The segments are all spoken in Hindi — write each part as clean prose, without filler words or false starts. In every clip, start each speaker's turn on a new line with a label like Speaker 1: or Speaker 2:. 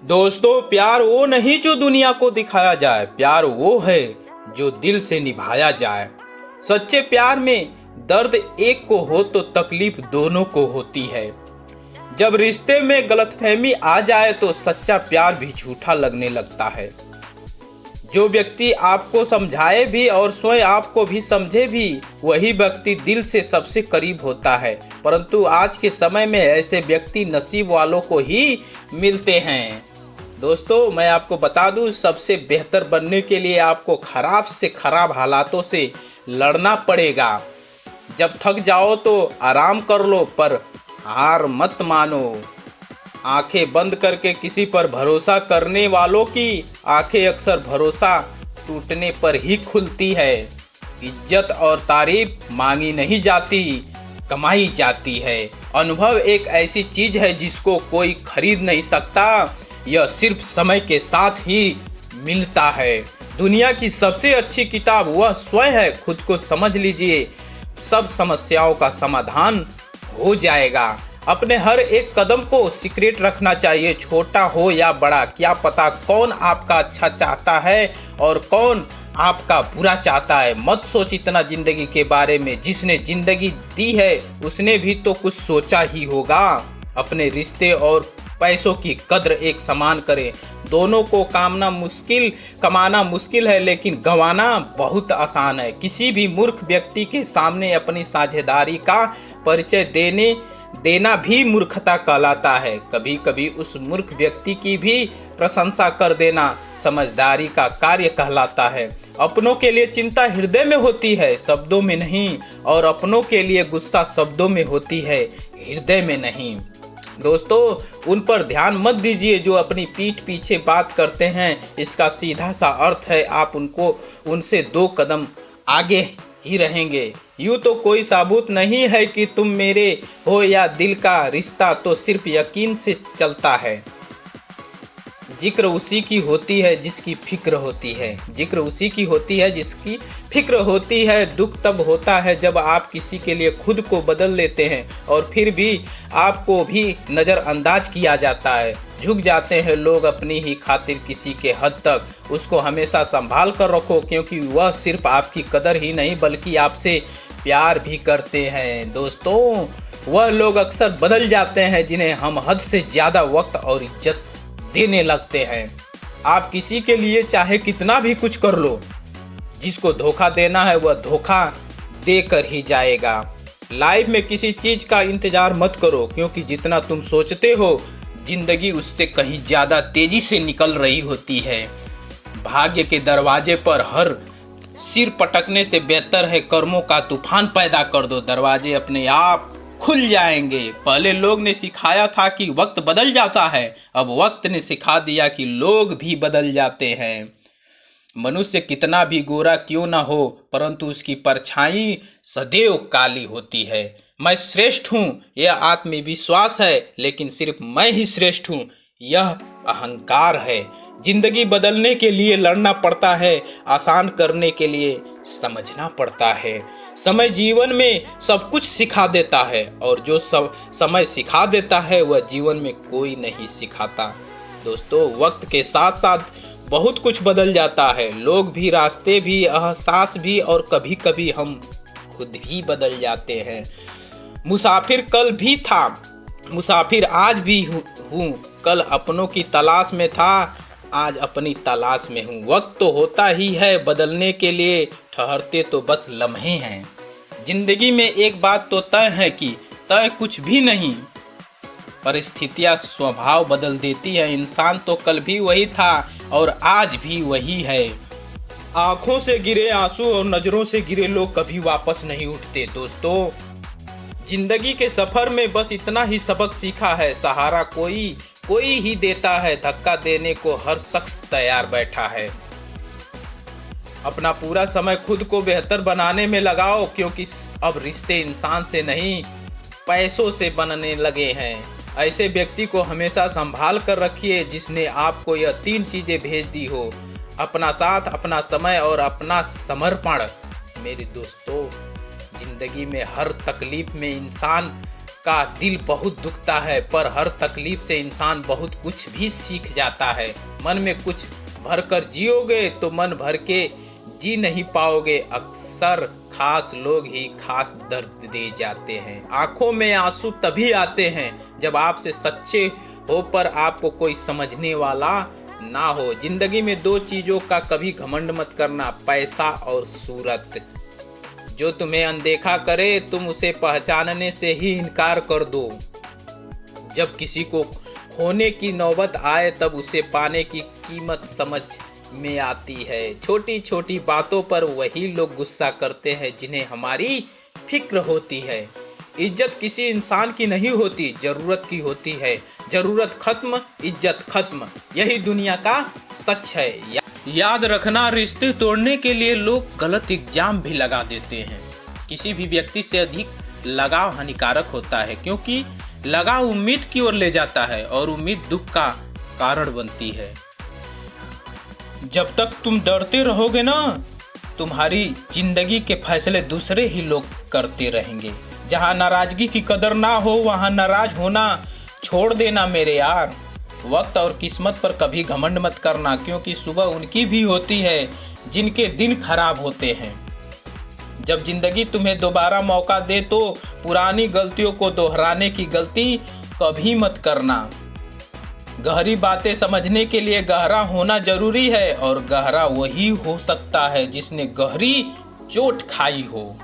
Speaker 1: दोस्तों, प्यार वो नहीं जो दुनिया को दिखाया जाए, प्यार वो है जो दिल से निभाया जाए। सच्चे प्यार में दर्द एक को हो तो तकलीफ दोनों को होती है। जब रिश्ते में गलतफहमी आ जाए तो सच्चा प्यार भी झूठा लगने लगता है। जो व्यक्ति आपको समझाए भी और स्वयं आपको भी समझे भी, वही व्यक्ति दिल से सबसे करीब होता है। परंतु आज के समय में ऐसे व्यक्ति नसीब वालों को ही मिलते हैं। दोस्तों, मैं आपको बता दूं, सबसे बेहतर बनने के लिए आपको खराब से खराब हालातों से लड़ना पड़ेगा। जब थक जाओ तो आराम कर लो, पर हार मत मानो। आंखें बंद करके किसी पर भरोसा करने वालों की आंखें अक्सर भरोसा टूटने पर ही खुलती है। इज्जत और तारीफ मांगी नहीं जाती, कमाई जाती है। अनुभव एक ऐसी चीज है जिसको कोई खरीद नहीं सकता, यह सिर्फ समय के साथ ही मिलता है। दुनिया की सबसे अच्छी किताब वह स्वयं है। खुद को समझ लीजिए, सब समस्याओं का समाधान हो जाएगा। अपने हर एक कदम को सीक्रेट रखना चाहिए, छोटा हो या बड़ा। क्या पता कौन आपका अच्छा चाहता है और कौन आपका बुरा चाहता है। मत सोच इतना जिंदगी के बारे में। जिसने जिंदगी दी है उसने भी तो कुछ सोचा ही होगा। अपने रिश्ते और पैसों की कद्र एक समान करें। दोनों को कमाना मुश्किल है, लेकिन गंवाना बहुत आसान है। किसी भी मूर्ख व्यक्ति के सामने अपनी साझेदारी का परिचय देना भी मूर्खता कहलाता है। कभी कभी उस मूर्ख व्यक्ति की भी प्रशंसा कर देना समझदारी का कार्य कहलाता है। अपनों के लिए चिंता हृदय में होती है, शब्दों में नहीं, और अपनों के लिए गुस्सा शब्दों में होती है, हृदय में नहीं। दोस्तों, उन पर ध्यान मत दीजिए जो अपनी पीठ पीछे बात करते हैं। इसका सीधा सा अर्थ है आप उनसे 2 कदम आगे ही रहेंगे। यूँ तो कोई सबूत नहीं है कि तुम मेरे हो, या दिल का रिश्ता तो सिर्फ यकीन से चलता है। जिक्र उसी की होती है जिसकी फिक्र होती है। जिक्र उसी की होती है जिसकी फिक्र होती है। दुख तब होता है जब आप किसी के लिए खुद को बदल लेते हैं और फिर भी आपको भी नज़रअंदाज किया जाता है। झुक जाते हैं लोग अपनी ही खातिर किसी के हद तक। उसको हमेशा संभाल कर रखो, क्योंकि वह सिर्फ आपकी कदर ही नहीं बल्कि आपसे प्यार भी करते हैं। दोस्तों, वह लोग अक्सर बदल जाते हैं जिन्हें हम हद से ज़्यादा वक्त और इज्जत देने लगते हैं। आप किसी के लिए चाहे कितना भी कुछ कर लो, जिसको धोखा देना है वह धोखा देकर ही जाएगा। लाइफ में किसी चीज का इंतजार मत करो, क्योंकि जितना तुम सोचते हो जिंदगी उससे कहीं ज्यादा तेजी से निकल रही होती है। भाग्य के दरवाजे पर हर सिर पटकने से बेहतर है कर्मों का तूफान पैदा कर दो। दरवाजे अपने आप खुल जाएंगे। पहले लोग ने सिखाया था कि वक्त बदल जाता है, अब वक्त ने सिखा दिया कि लोग भी बदल जाते हैं। मनुष्य कितना भी गोरा क्यों ना हो, परंतु उसकी परछाई सदैव काली होती है। मैं श्रेष्ठ हूँ यह आत्मविश्वास है, लेकिन सिर्फ मैं ही श्रेष्ठ हूँ यह अहंकार है। जिंदगी बदलने के लिए लड़ना पड़ता है, आसान करने के लिए समझना पड़ता है। समय जीवन में सब कुछ सिखा देता है, और जो समय सिखा देता है वह जीवन में कोई नहीं सिखाता। दोस्तों, वक्त के साथ साथ बहुत कुछ बदल जाता है। लोग भी, रास्ते भी, एहसास भी, और कभी कभी हम खुद भी बदल जाते हैं। मुसाफिर कल भी था, मुसाफिर आज भी हूँ। कल अपनों की तलाश में था, आज अपनी तलाश में हूँ। वक्त तो होता ही है बदलने के लिए, ठहरते तो बस लम्हे हैं। जिंदगी में एक बात तो तय है कि तय कुछ भी नहीं, परिस्थितियाँ स्वभाव बदल देती है। इंसान तो कल भी वही था और आज भी वही है। आंखों से गिरे आंसू और नजरों से गिरे लोग कभी वापस नहीं उठते। दोस्तों, जिंदगी के सफर में बस इतना ही सबक सीखा है, सहारा कोई ही देता है, धक्का देने को हर शख्स तैयार बैठा है। अपना पूरा समय खुद को बेहतर बनाने में लगाओ, क्योंकि अब रिश्ते इंसान से नहीं पैसों से बनने लगे हैं। ऐसे व्यक्ति को हमेशा संभाल कर रखिए जिसने आपको यह 3 चीजें भेज दी हो: अपना साथ, अपना समय और अपना समर्पण। मेरे दोस्तों, जिंदगी में हर तकलीफ में इंसान का दिल बहुत दुखता है, पर हर तकलीफ से इंसान बहुत कुछ भी सीख जाता है। मन में कुछ भरकर जियोगे तो मन भर के जी नहीं पाओगे। अक्सर खास लोग ही खास दर्द दे जाते हैं। आंखों में आंसू तभी आते हैं जब आपसे सच्चे हो पर आपको कोई समझने वाला ना हो। जिंदगी में दो चीजों का कभी घमंड मत करना, पैसा और सूरत। जो तुम्हें अनदेखा करे तुम उसे पहचानने से ही इनकार कर दो। जब किसी को खोने की नौबत आए तब उसे पाने की कीमत समझ में आती है। छोटी छोटी बातों पर वही लोग गुस्सा करते हैं जिन्हें हमारी फिक्र होती है। इज्जत किसी इंसान की नहीं होती, जरूरत की होती है। जरूरत खत्म, इज्जत खत्म, यही दुनिया का सच है। याद रखना, रिश्ते तोड़ने के लिए लोग गलत इल्जाम भी लगा देते हैं। किसी भी व्यक्ति से अधिक लगाव हानिकारक होता है, क्योंकि लगाव उम्मीद की ओर ले जाता है और उम्मीद दुख का कारण बनती है। जब तक तुम डरते रहोगे ना, तुम्हारी जिंदगी के फैसले दूसरे ही लोग करते रहेंगे। जहाँ नाराजगी की कदर ना हो वहाँ नाराज होना छोड़ देना मेरे यार। वक्त और किस्मत पर कभी घमंड मत करना, क्योंकि सुबह उनकी भी होती है जिनके दिन खराब होते हैं। जब जिंदगी तुम्हें दोबारा मौका दे तो पुरानी गलतियों को दोहराने की गलती कभी मत करना। गहरी बातें समझने के लिए गहरा होना जरूरी है, और गहरा वही हो सकता है जिसने गहरी चोट खाई हो।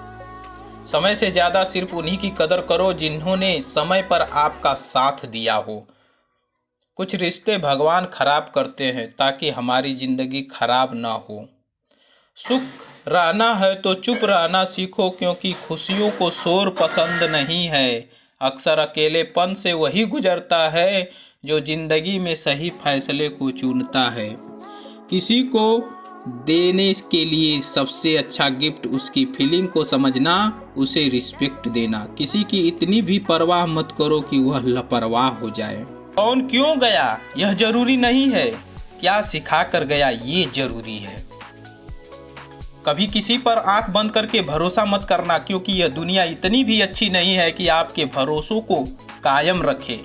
Speaker 1: समय से ज़्यादा सिर्फ उन्हीं की कदर करो जिन्होंने समय पर आपका साथ दिया हो। कुछ रिश्ते भगवान खराब करते हैं ताकि हमारी ज़िंदगी खराब ना हो। सुख रहना है तो चुप रहना सीखो, क्योंकि खुशियों को शोर पसंद नहीं है। अक्सर अकेलेपन से वही गुजरता है जो जिंदगी में सही फैसले को चुनता है। किसी को देने के लिए सबसे अच्छा गिफ्ट उसकी फीलिंग को समझना, उसे रिस्पेक्ट देना। किसी की इतनी भी परवाह मत करो कि वह लापरवाह हो जाए। कौन क्यों गया यह जरूरी नहीं है, क्या सिखा कर गया ये जरूरी है। कभी किसी पर आंख बंद करके भरोसा मत करना, क्योंकि यह दुनिया इतनी भी अच्छी नहीं है कि आपके भरोसों को कायम रखे।